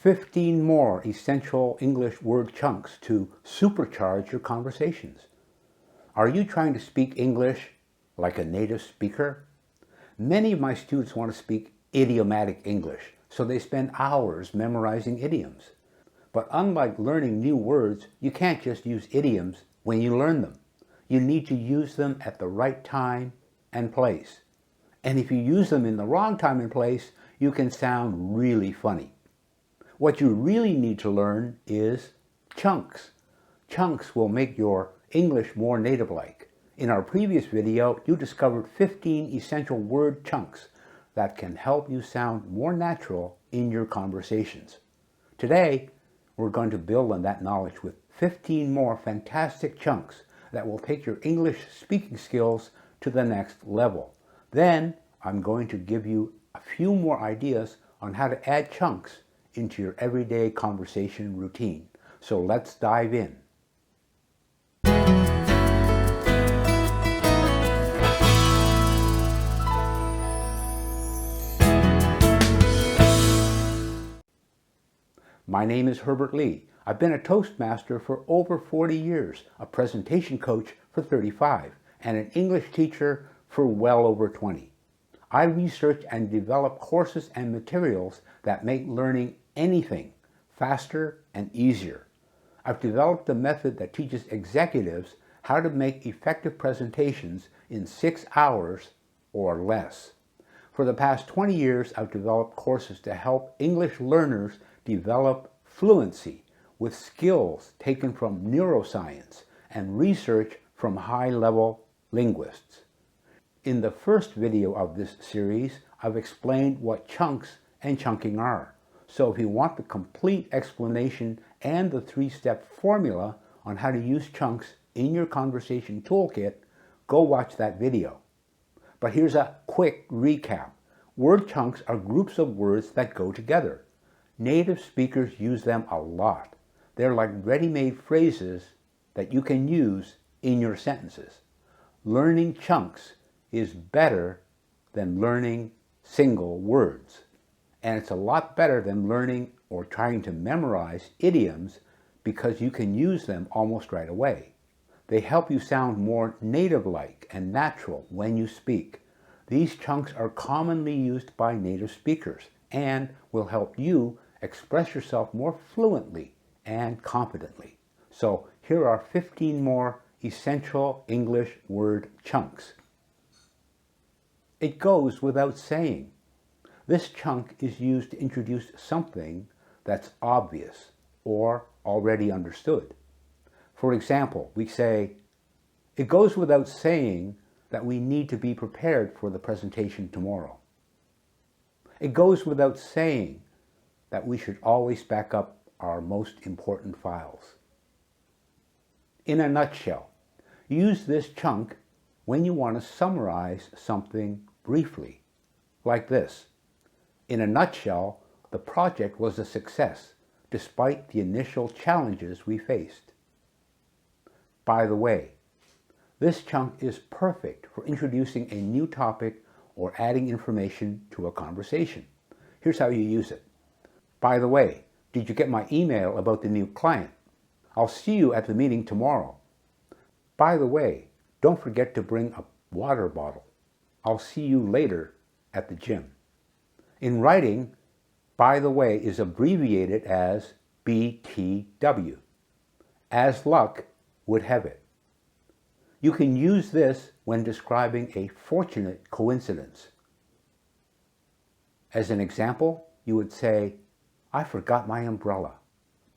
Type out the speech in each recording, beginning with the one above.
15 more essential English word chunks to supercharge your conversations. Are you trying to speak English like a native speaker? Many of my students want to speak idiomatic English, so they spend hours memorizing idioms. But unlike learning new words, you can't just use idioms when you learn them. You need to use them at the right time and place. And if you use them in the wrong time and place, you can sound really funny. What you really need to learn is chunks. Chunks will make your English more native-like. In our previous video, you discovered 15 essential word chunks that can help you sound more natural in your conversations. Today, we're going to build on that knowledge with 15 more fantastic chunks that will take your English speaking skills to the next level. Then, I'm going to give you a few more ideas on how to add chunks into your everyday conversation routine. So let's dive in. My name is Herbert Lee. I've been a Toastmaster for over 40 years, a presentation coach for 35, and an English teacher for well over 20. I research and develop courses and materials that make learning anything faster and easier. I've developed a method that teaches executives how to make effective presentations in 6 hours or less. For the past 20 years, I've developed courses to help English learners develop fluency with skills taken from neuroscience and research from high-level linguists. In the first video of this series, I've explained what chunks and chunking are. So if you want the complete explanation and the 3-step formula on how to use chunks in your conversation toolkit, go watch that video. But here's a quick recap. Word chunks are groups of words that go together. Native speakers use them a lot. They're like ready-made phrases that you can use in your sentences. Learning chunks is better than learning single words. And it's a lot better than learning or trying to memorize idioms because you can use them almost right away. They help you sound more native-like and natural when you speak. These chunks are commonly used by native speakers and will help you express yourself more fluently and confidently. So here are 15 more essential English word chunks. It goes without saying. This chunk is used to introduce something that's obvious or already understood. For example, we say, it goes without saying that we need to be prepared for the presentation tomorrow. It goes without saying that we should always back up our most important files. In a nutshell, use this chunk when you want to summarize something briefly, like this. In a nutshell, the project was a success despite the initial challenges we faced. By the way, this chunk is perfect for introducing a new topic or adding information to a conversation. Here's how you use it. By the way, did you get my email about the new client? I'll see you at the meeting tomorrow. By the way, don't forget to bring a water bottle. I'll see you later at the gym. In writing, by the way is abbreviated as BTW. As luck would have it. You can use this when describing a fortunate coincidence. As an example, you would say, I forgot my umbrella,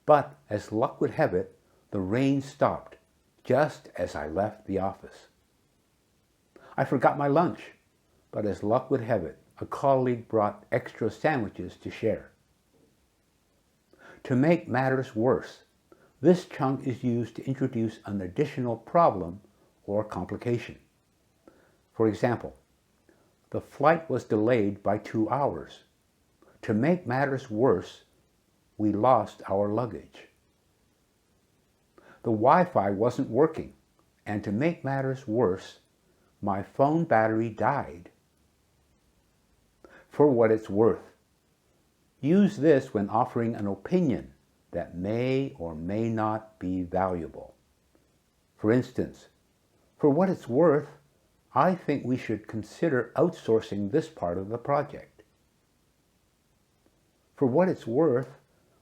but as luck would have it, the rain stopped just as I left the office. I forgot my lunch, but as luck would have it, a colleague brought extra sandwiches to share. To make matters worse, this chunk is used to introduce an additional problem or complication. For example, the flight was delayed by 2 hours. To make matters worse, we lost our luggage. The Wi-Fi wasn't working, and to make matters worse, my phone battery died. For what it's worth, Use this when offering an opinion that may or may not be valuable. For instance, for what it's worth, I think we should consider outsourcing this part of the project. For what it's worth,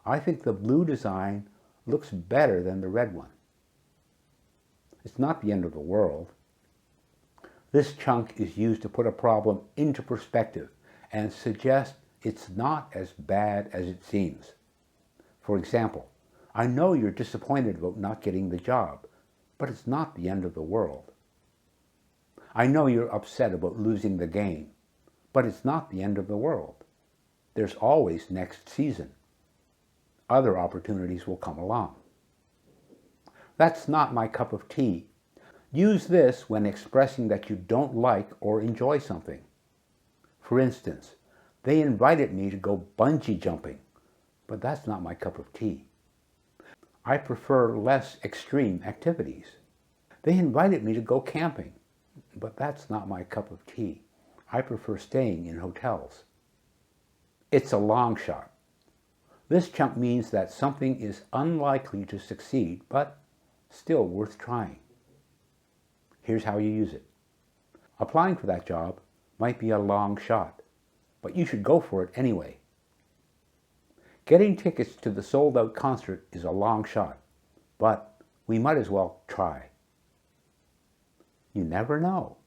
I think the blue design looks better than the red one. It's not the end of the world. This chunk is used to put a problem into perspective and suggest it's not as bad as it seems. For example, I know you're disappointed about not getting the job, but it's not the end of the world. I know you're upset about losing the game, but it's not the end of the world. There's always next season. Other opportunities will come along. That's not my cup of tea. Use this when expressing that you don't like or enjoy something. For instance, they invited me to go bungee jumping, but that's not my cup of tea. I prefer less extreme activities. They invited me to go camping, but that's not my cup of tea. I prefer staying in hotels. It's a long shot. This chunk means that something is unlikely to succeed, but still worth trying. Here's how you use it. Applying for that job might be a long shot, but you should go for it anyway. Getting tickets to the sold-out concert is a long shot, but we might as well try. You never know.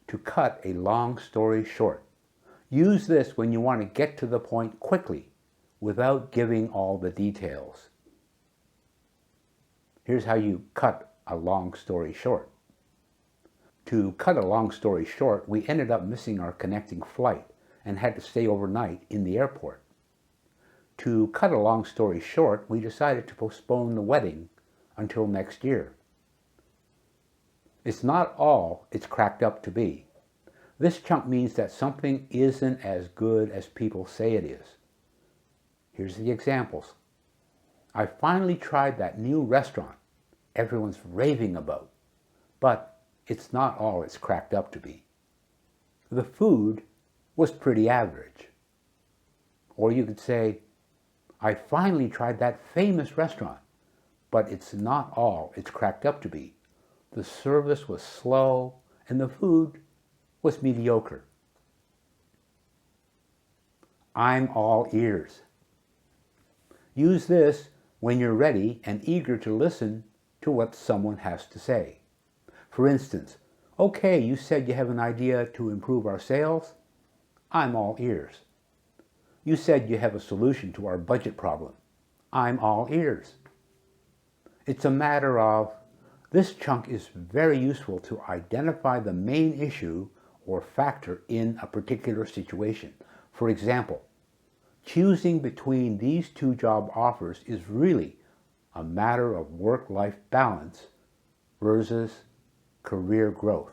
To cut a long story short. Use this when you want to get to the point quickly without giving all the details. Here's how you cut a long story short. To cut a long story short, we ended up missing our connecting flight and had to stay overnight in the airport. To cut a long story short, we decided to postpone the wedding until next year. It's not all it's cracked up to be. This chunk means that something isn't as good as people say it is. Here's the examples. I finally tried that new restaurant everyone's raving about, but it's not all it's cracked up to be. The food was pretty average. Or you could say, I finally tried that famous restaurant, but it's not all it's cracked up to be. The service was slow and the food was mediocre. I'm all ears. Use this when you're ready and eager to listen to what someone has to say. For instance, okay, you said you have an idea to improve our sales. I'm all ears. You said you have a solution to our budget problem. I'm all ears. It's a matter of, this chunk is very useful to identify the main issue or factor in a particular situation. For example, choosing between these two job offers is really a matter of work-life balance versus career growth.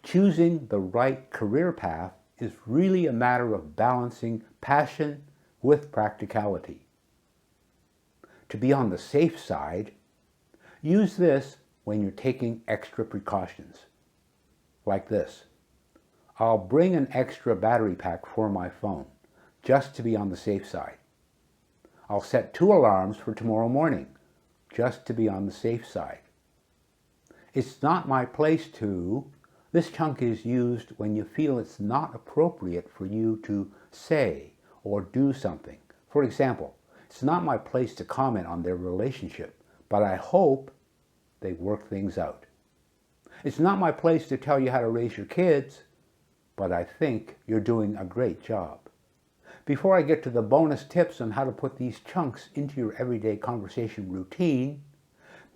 Choosing the right career path is really a matter of balancing passion with practicality. To be on the safe side, use this when you're taking extra precautions. Like this. I'll bring an extra battery pack for my phone, just to be on the safe side. I'll set 2 alarms for tomorrow morning, just to be on the safe side. It's not my place to. This chunk is used when you feel it's not appropriate for you to say or do something. For example, it's not my place to comment on their relationship, but I hope they work things out. It's not my place to tell you how to raise your kids, but I think you're doing a great job. Before I get to the bonus tips on how to put these chunks into your everyday conversation routine,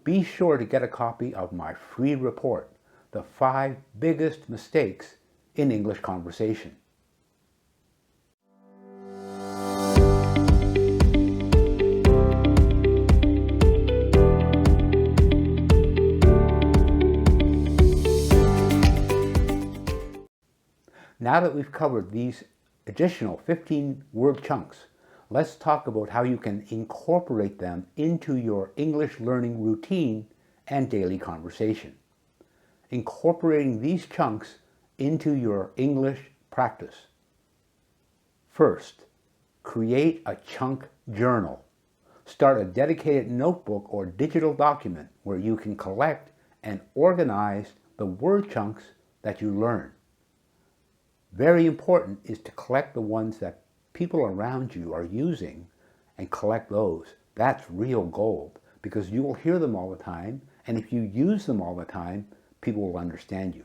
be sure to get a copy of my free report, The 5 Biggest Mistakes in English Conversation. Now that we've covered these additional 15 word chunks, let's talk about how you can incorporate them into your English learning routine and daily conversation. Incorporating these chunks into your English practice. First, create a chunk journal. Start a dedicated notebook or digital document where you can collect and organize the word chunks that you learn. Very important is to collect the ones that people around you are using and collect those. That's real gold because you will hear them all the time, and if you use them all the time, people will understand you.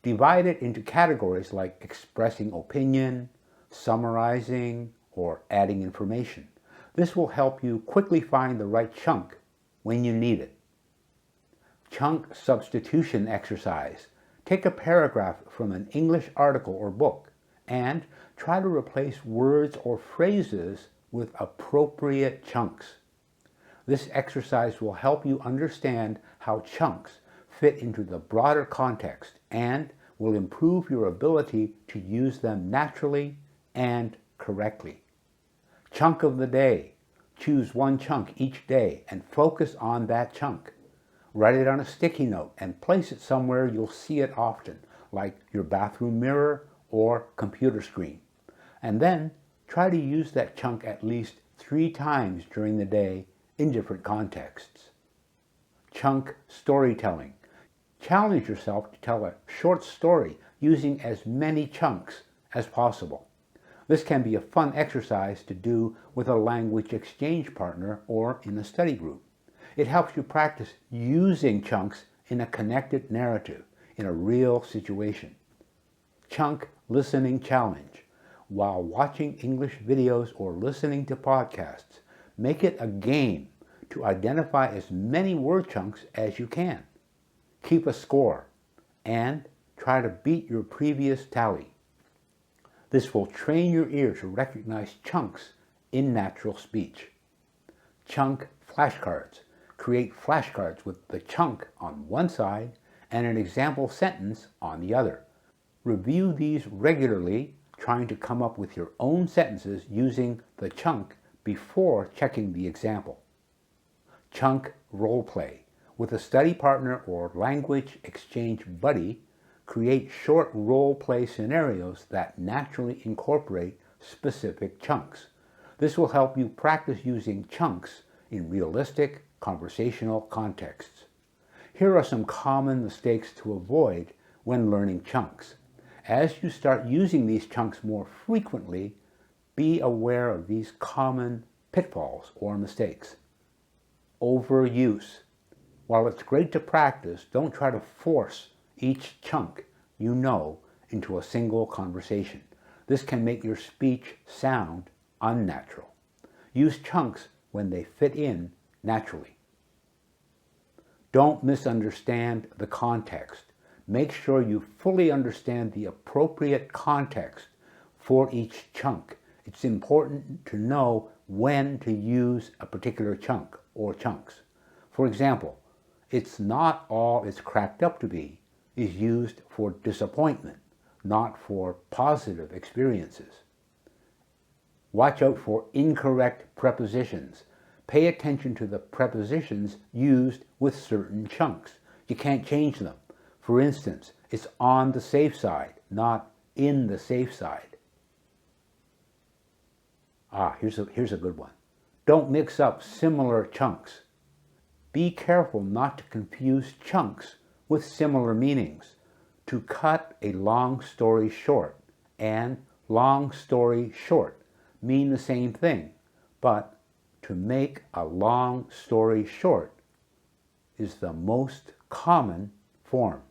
Divide it into categories like expressing opinion, summarizing, or adding information. This will help you quickly find the right chunk when you need it. Chunk substitution exercise. Take a paragraph from an English article or book and try to replace words or phrases with appropriate chunks. This exercise will help you understand how chunks fit into the broader context and will improve your ability to use them naturally and correctly. Chunk of the day. Choose one chunk each day and focus on that chunk. Write it on a sticky note and place it somewhere you'll see it often, like your bathroom mirror or computer screen. And then try to use that chunk at least 3 times during the day in different contexts. Chunk storytelling. Challenge yourself to tell a short story using as many chunks as possible. This can be a fun exercise to do with a language exchange partner or in a study group. It helps you practice using chunks in a connected narrative in a real situation. Chunk listening challenge. While watching English videos or listening to podcasts, make it a game to identify as many word chunks as you can. Keep a score and try to beat your previous tally. This will train your ear to recognize chunks in natural speech. Chunk flashcards. Create flashcards with the chunk on one side and an example sentence on the other. Review these regularly, trying to come up with your own sentences using the chunk before checking the example. Chunk role play. With a study partner or language exchange buddy, create short role play scenarios that naturally incorporate specific chunks. This will help you practice using chunks in realistic conversational contexts. Here are some common mistakes to avoid when learning chunks. As you start using these chunks more frequently, be aware of these common pitfalls or mistakes. Overuse. While it's great to practice, don't try to force each chunk you know into a single conversation. This can make your speech sound unnatural. Use chunks when they fit in naturally. Don't misunderstand the context. Make sure you fully understand the appropriate context for each chunk. It's important to know when to use a particular chunk or chunks. For example, "It's not all it's cracked up to be" is used for disappointment, not for positive experiences. Watch out for incorrect prepositions. Pay attention to the prepositions used with certain chunks. You can't change them. For instance, it's on the safe side, not in the safe side. Here's a good one. Don't mix up similar chunks. Be careful not to confuse chunks with similar meanings. To cut a long story short and long story short mean the same thing, but to make a long story short is the most common form.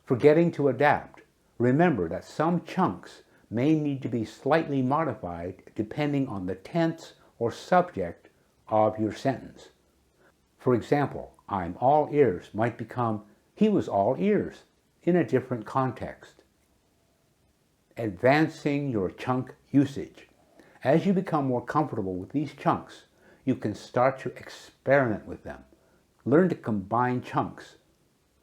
Forgetting to adapt. Remember that some chunks may need to be slightly modified depending on the tense or subject of your sentence. For example, "I'm all ears" might become "he was all ears" in a different context. Advancing your chunk usage. As you become more comfortable with these chunks, you can start to experiment with them. Learn to combine chunks.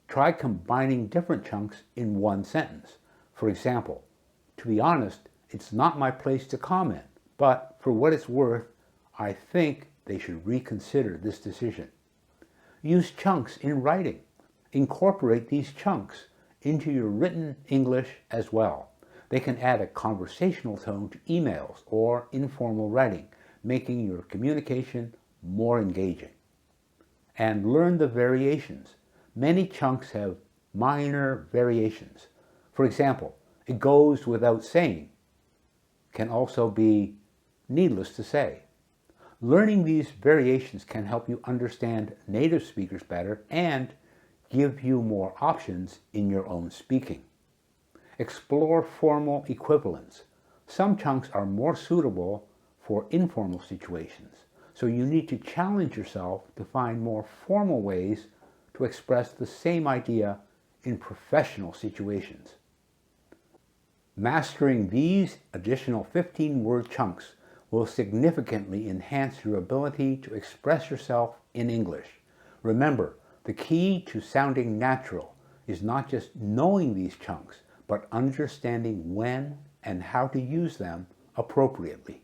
Try combining different chunks in one sentence. For example, "To be honest, it's not my place to comment, but for what it's worth, I think they should reconsider this decision." Use chunks in writing. Incorporate these chunks into your written English as well. They can add a conversational tone to emails or informal writing, making your communication more engaging. And learn the variations. Many chunks have minor variations. For example, it goes without saying can also be needless to say. Learning these variations can help you understand native speakers better and give you more options in your own speaking. Explore formal equivalents. Some chunks are more suitable for informal situations, so you need to challenge yourself to find more formal ways to express the same idea in professional situations. Mastering these additional 15-word chunks will significantly enhance your ability to express yourself in English. Remember, the key to sounding natural is not just knowing these chunks, but understanding when and how to use them appropriately.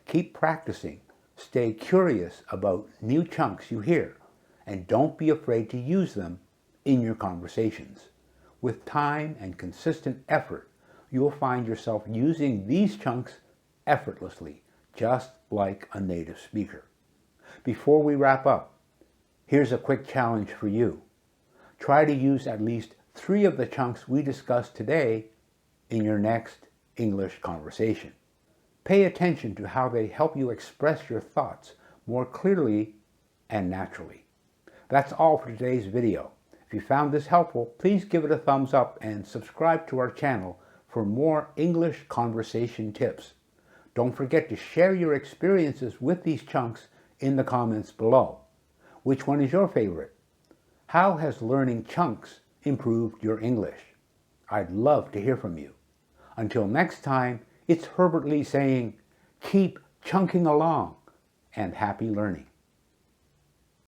Keep practicing, stay curious about new chunks you hear, and don't be afraid to use them in your conversations. With time and consistent effort, you'll find yourself using these chunks effortlessly, just like a native speaker. Before we wrap up, here's a quick challenge for you. Try to use at least 3 of the chunks we discussed today in your next English conversation. Pay attention to how they help you express your thoughts more clearly and naturally. That's all for today's video. If you found this helpful, please give it a thumbs up and subscribe to our channel for more English conversation tips. Don't forget to share your experiences with these chunks in the comments below. Which one is your favorite? How has learning chunks improved your English? I'd love to hear from you. Until next time, it's Herbert Lee saying, keep chunking along and happy learning.